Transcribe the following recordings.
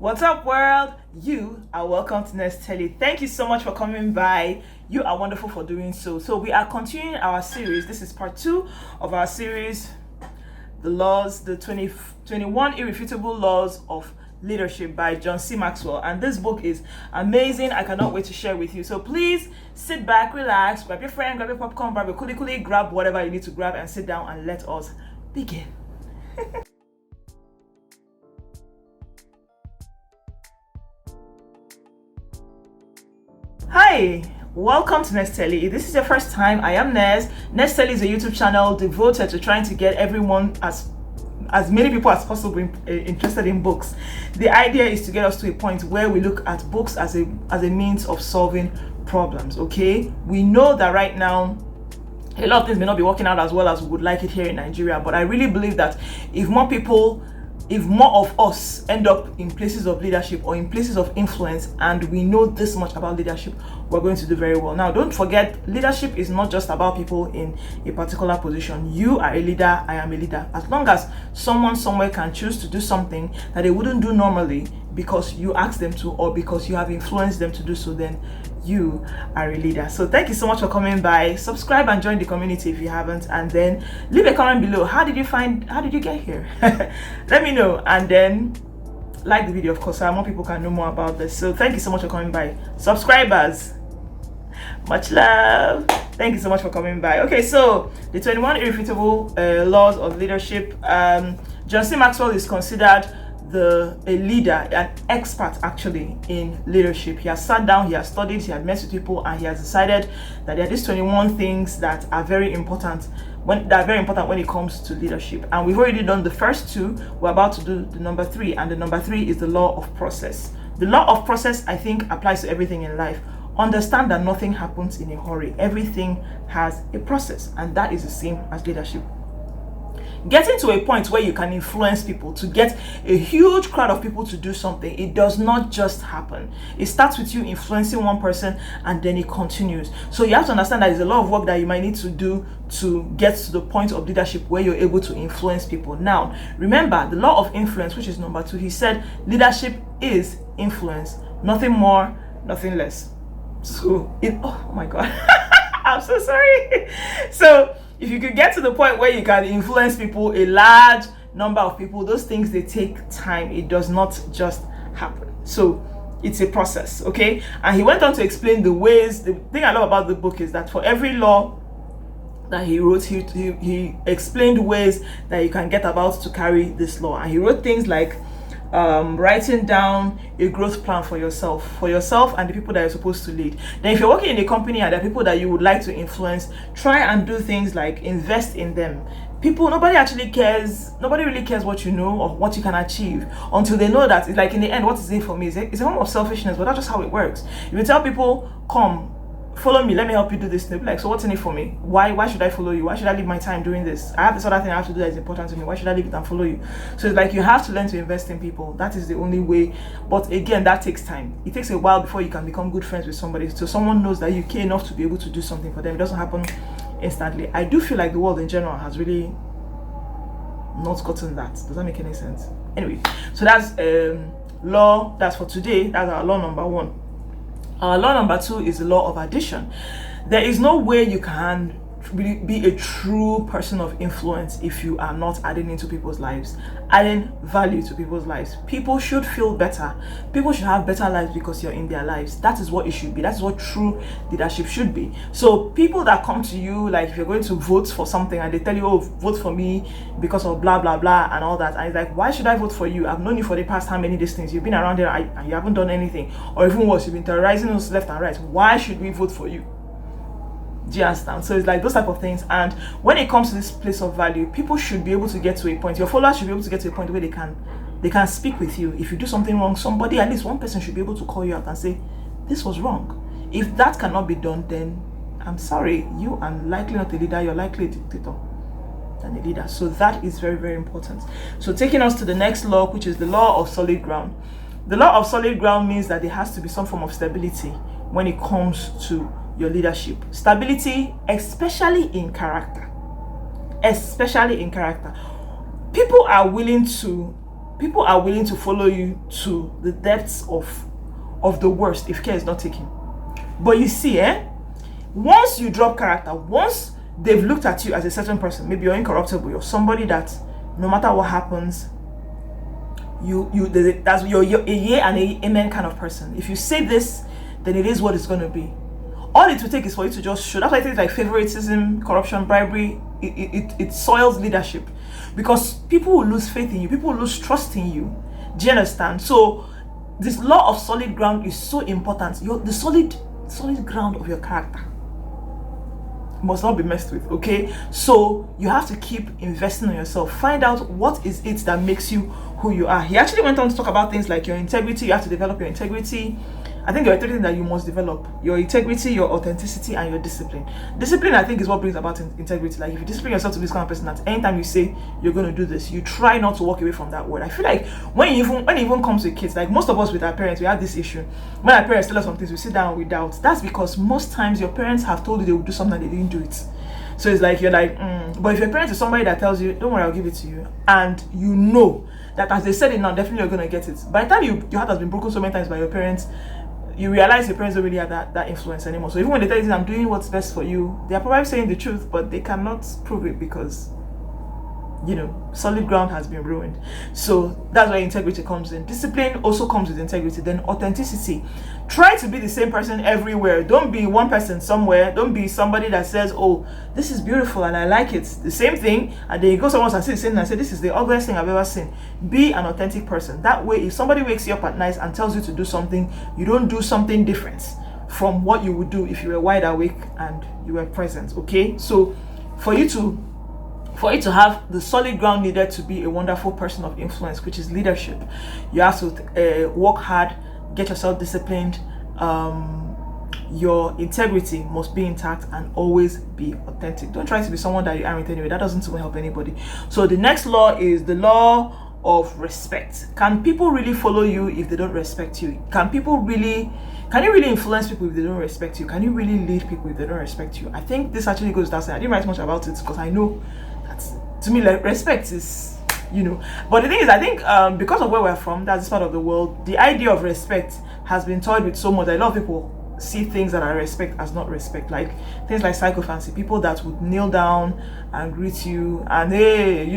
What's up, world? You are welcome to Nest Telly. Thank you so much for coming by. You are wonderful for doing so. So we are continuing our series. This is part 2 of our series, the 21 Irrefutable Laws of Leadership by John C. Maxwell. And this book is amazing. I cannot wait to share with you. So please sit back, relax, grab your friend, grab your popcorn, grab your coolie, grab whatever you need to grab and sit down and let us begin. Hi, welcome to Nest Telly. If this is your first time, I am Nest. Nest Telly is a YouTube channel devoted to trying to get everyone, as many people as possible, interested in books. The idea is to get us to a point where we look at books as a means of solving problems. Okay, we know that right now a lot of things may not be working out as well as we would like it here in Nigeria, but I really believe that if more of us end up in places of leadership or in places of influence, and we know this much about leadership, we're going to do very well. Now, don't forget, leadership is not just about people in a particular position. You are a leader, I am a leader. As long as someone somewhere can choose to do something that they wouldn't do normally because you asked them to or because you have influenced them to do so, then you are a leader. So thank you so much for coming by. Subscribe and join the community if you haven't, and then leave a comment below. How did you get here? Let me know, and then like the video, of course, so more people can know more about this. So thank you so much for coming by. Subscribers, much love. Thank you so much for coming by. Okay, so the 21 irrefutable laws of leadership. John C. Maxwell is considered a leader, an expert actually in leadership. He has sat down, he has studied, he has met with people, and he has decided that there are these 21 things that are very important when it comes to leadership. And we've already done the first 2. We're about to do the number 3, and the number 3 is the law of process. The law of process, I think, applies to everything in life. Understand that nothing happens in a hurry. Everything has a process, and that is the same as leadership. Getting to a point where you can influence people, to get a huge crowd of people to do something, it does not just happen. It starts with you influencing one person, and then it continues. So you have to understand that there's a lot of work that you might need to do to get to the point of leadership where you're able to influence people. Now, remember the law of influence, which is number 2. He said leadership is influence, nothing more, nothing less. So oh my god, I'm so sorry. So if you could get to the point where you can influence people, a large number of people, those things, they take time. It does not just happen. So it's a process, okay? And he went on to explain the ways. The thing I love about the book is that for every law that he wrote, he explained ways that you can get about to carry this law. And he wrote things like writing down a growth plan for yourself and the people that you're supposed to lead. Then if you're working in a company and there are people that you would like to influence, try and do things like invest in them. Nobody really cares what you know or what you can achieve until they know that it's like, in the end, what is in for me? It's a form of selfishness, but that's just how it works. If you tell people, come, follow me, let me help you do this, they'll be like, so what's in it for me? Why should I follow you? Why should I leave my time doing this? I have this other thing I have to do that is important to me. Why should I leave it and follow you? So it's like you have to learn to invest in people. That is the only way. But again, that takes time. It takes a while before you can become good friends with somebody, so someone knows that you care enough to be able to do something for them. It doesn't happen instantly. I do feel like the world in general has really not gotten that. Does that make any sense? Anyway, so that's law. That's for today. That's our law number 1. Law number 2 is the law of addition. There is no way you can really be a true person of influence if you are not adding into people's lives, adding value to people's lives. People should feel better. People should have better lives because you're in their lives. That is what it should be. That's what true leadership should be. So people that come to you, like if you're going to vote for something and they tell you, oh, vote for me because of blah blah blah and all that, and it's like, why should I vote for you? I've known you for the past how many things? You've been around here and you haven't done anything, or even worse, you've been terrorizing us left and right. Why should we vote for you? Do you understand? So it's like those type of things. And when it comes to this place of value, people should be able to get to a point, your followers should be able to get to a point where they can speak with you. If you do something wrong, somebody, at least one person, should be able to call you out and say, this was wrong. If that cannot be done, then I'm sorry, you are likely not a leader, you're likely a dictator than a leader. So that is very, very important. So taking us to the next law, which is the law of solid ground. The law of solid ground means that there has to be some form of stability when it comes to your leadership. Stability, especially in character. People are willing to people are willing to follow you to the depths of the worst if care is not taken. But you see, once you drop character, once they've looked at you as a certain person, maybe you're incorruptible, you're somebody that no matter what happens, that's you're a yeah and a amen kind of person. If you say this, then it is what it's going to be. All it will take is for you to just show. That's why things like favoritism, corruption, bribery, it soils leadership, because people will lose faith in you, people will lose trust in you. Do you understand? So this law of solid ground is so important. The solid ground of your character must not be messed with. Okay, so you have to keep investing in yourself. Find out what is it that makes you who you are. He actually went on to talk about things like your integrity. You have to develop your integrity. I think there are three things that you must develop: your integrity, your authenticity, and your discipline. Discipline, I think, is what brings about integrity. Like, if you discipline yourself to be this kind of person that anytime you say you're going to do this, you try not to walk away from that word. I feel like when it even comes to kids, like most of us with our parents, we have this issue. When our parents tell us some things, we sit down and we doubt. That's because most times your parents have told you they will do something and they didn't do it. So it's like you're like, But if your parent is somebody that tells you, don't worry, I'll give it to you, and you know that as they said it now, definitely you're going to get it. By the time your heart has been broken so many times by your parents, you realize your parents don't really have that influence anymore. So even when they tell you I'm doing what's best for you, they're probably saying the truth, but they cannot prove it because, solid ground has been ruined. So that's where integrity comes in. Discipline also comes with integrity. Then authenticity. Try to be the same person everywhere. Don't be one person somewhere. Don't be somebody that says, oh, this is beautiful and I like it. The same thing. And then you go somewhere else and see the same thing and say, this is the ugliest thing I've ever seen. Be an authentic person. That way, if somebody wakes you up at night and tells you to do something, you don't do something different from what you would do if you were wide awake and you were present. Okay? So for you to have the solid ground needed to be a wonderful person of influence, which is leadership, you have to work hard, get yourself disciplined. Your integrity must be intact and always be authentic. Don't try to be someone that you aren't anyway. That doesn't help anybody. So the next law is the law of respect. Can people really follow you if they don't respect you? Can you really influence people if they don't respect you? Can you really lead people if they don't respect you? I think this actually goes without saying. I didn't write much about it because I know that, to me, like, respect is, But the thing is, I think because of where we're from, that's this part of the world, the idea of respect has been toyed with so much that a lot of people see things that are respect as not respect. Like things like psychophancy, people that would kneel down and greet you, and hey,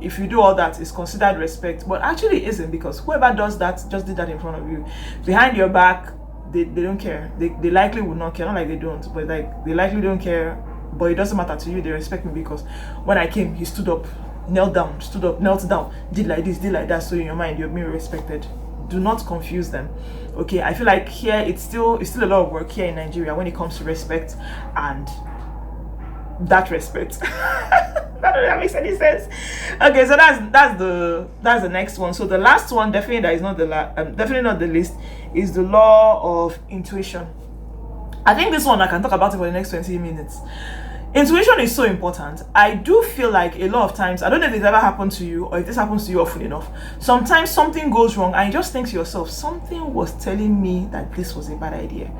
if you do all that, it's considered respect. But actually it isn't, because whoever does that just did that in front of you. Behind your back, they don't care. They likely would not care. Not like they don't, but like they likely don't care. But it doesn't matter to you. They respect me because when I came, he stood up, knelt down, stood up, knelt down, did like this, did like that. So in your mind, you're being respected. Do not confuse them. Okay, I feel like here it's still a lot of work here in Nigeria when it comes to respect and that respect. That makes any sense. Okay, so that's the next one. So the last one, definitely that is not definitely not the least, is the law of intuition. I think this one I can talk about it for the next 20 minutes. Intuition is so important. I do feel like a lot of times, I don't know if this ever happened to you or if this happens to you often enough, sometimes something goes wrong and you just think to yourself, something was telling me that this was a bad idea.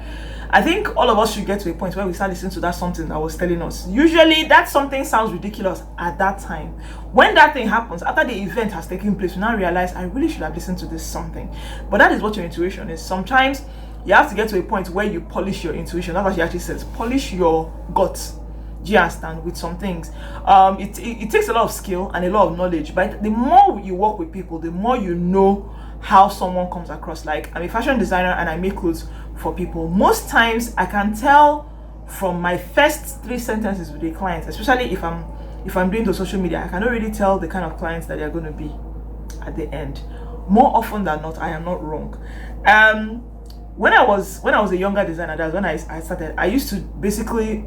I think all of us should get to a point where we start listening to that something that was telling us. Usually that something sounds ridiculous at that time. When that thing happens, after the event has taken place, you now realize I really should have listened to this something. But that is what your intuition is. Sometimes you have to get to a point where you polish your intuition. That's what she actually says. Polish your gut. Do you understand? With some things, it takes a lot of skill and a lot of knowledge, but the more you work with people, the more you know how someone comes across. Like, I'm a fashion designer and I make clothes for people. Most times I can tell from my first 3 sentences with a client, especially if I'm doing the social media, I can already tell the kind of clients that they're going to be at the end. More often than not, I am not wrong. When I was a younger designer, that's when I started, I used to basically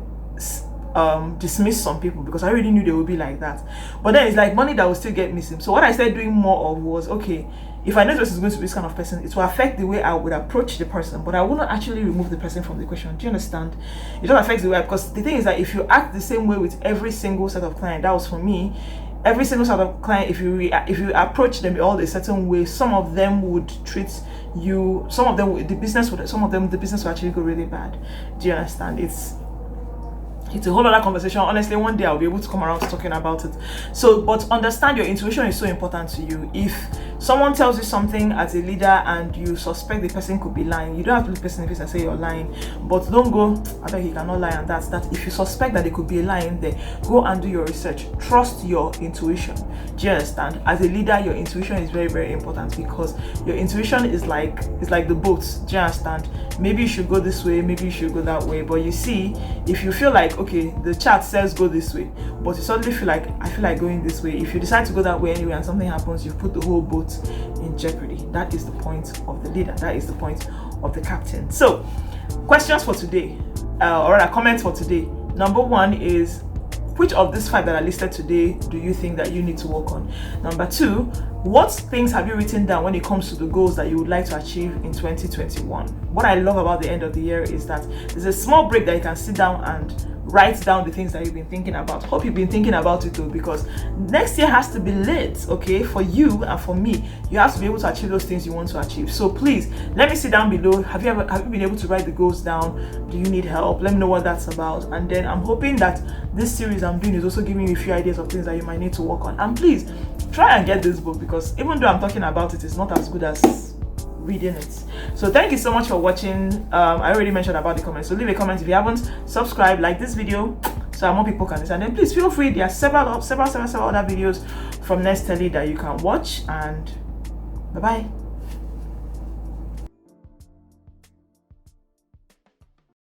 dismiss some people because I already knew they would be like that. But then it's like money that will still get missing. So what I started doing more of was, okay, if I know this is going to be this kind of person, it will affect the way I would approach the person, but I will not actually remove the person from the equation. Do you understand? It don't affect the way, because the thing is that if you act the same way with every single set of client, that was for me, every single set of client, if you approach them all a certain way, some of them would treat you, some of them the business would actually go really bad. Do you understand? It's a whole other conversation. Honestly, one day I'll be able to come around to talking about it. So, but understand your intuition is so important to you. If someone tells you something as a leader and you suspect the person could be lying, you don't have to look the person in the face and say you're lying, but don't go, I bet he cannot lie, and that's that. If you suspect that they could be lying there, go and do your research. Trust your intuition. Do you understand? As a leader, your intuition is very, very important, because your intuition is like the boat. Do you understand? Maybe you should go this way, maybe you should go that way, but you see, if you feel like, okay, the chart says go this way, but you suddenly feel like, I feel like going this way, if you decide to go that way anyway and something happens, you've put the whole boat in jeopardy. That is the point of the leader. That is the point of the captain. So, questions for today, or rather comments for today. Number one is, which of these 5 that are listed today do you think that you need to work on? Number 2, what things have you written down when it comes to the goals that you would like to achieve in 2021? What I love about the end of the year is that there's a small break that you can sit down and write down the things that you've been thinking about. Hope you've been thinking about it though, because next year has to be lit, okay, for you and for me. You have to be able to achieve those things you want to achieve. So please let me see down below. Have you been able to write the goals down? Do you need help? Let me know what that's about. And then I'm hoping that this series I'm doing is also giving you a few ideas of things that you might need to work on. And please try and get this book, because even though I'm talking about it, it's not as good as reading it. So thank you so much for watching. I already mentioned about the comments, so leave a comment if you haven't. Subscribe, like this video so that more people can listen, and then please feel free, there are several other videos from Nesteli that you can watch, and bye bye.